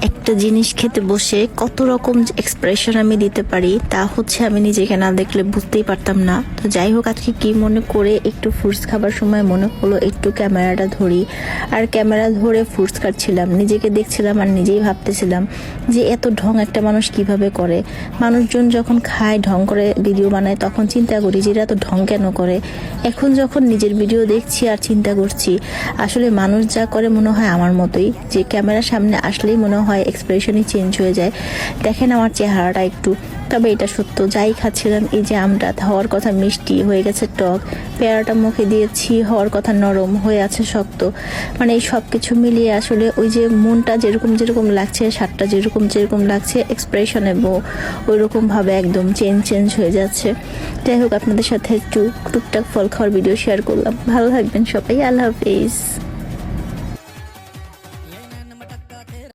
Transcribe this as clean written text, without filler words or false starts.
একটা জিনিস খেতে বসে কত রকম এক্সপ্রেশন আমি দিতে পারি তা হচ্ছে আমি নিজেকে না দেখলে বুঝতেই পারতাম না। তো যাই হোক, আজকে কি মনে করে একটু ফ্রুটস খাবার সময় মনে হলো একটু ক্যামেরাটা ধরি, আর ক্যামেরা ধরে ফ্রুটস কাটছিলাম, নিজেকে দেখছিলাম আর নিজেই ভাবতেছিলাম যে এত ঢং একটা মানুষ কিভাবে করে। মানুষজন যখন খায় ঢং করে ভিডিও বানায় তখন চিন্তা করি যে এরা তো ঢং কেন করে। এখন যখন নিজের ভিডিও দেখছি আর চিন্তা করছি আসলে মানুষ যা করে মনে হয় আমার মতোই, যে ক্যামেরার সামনে আসলেই মনে হয় এক্সপ্রেশনই চেঞ্জ হয়ে যায়। দেখেন আমার চেহারাটা একটু, তবে এটা সত্য, যাই খাচ্ছিলাম, এই যে আমটা হওয়ার কথা মিষ্টি হয়ে গেছে টক, পেয়ারাটা মুখে দিয়েছি হওয়ার কথা নরম হয়ে আছে শক্ত। মানে এই সব কিছু মিলিয়ে আসলে ওই যে মনটা যেরকম যেরকম লাগছে, স্বাদটা যেরকম যেরকম লাগছে, এক্সপ্রেশনে ওই রকমভাবে একদম চেঞ্জ হয়ে যাচ্ছে। যাই হোক, আপনাদের সাথে একটু টুকটাক ফল খাওয়ার ভিডিও শেয়ার করলাম। ভালো থাকবেন সবাই, আল্লাহ হাফিজ।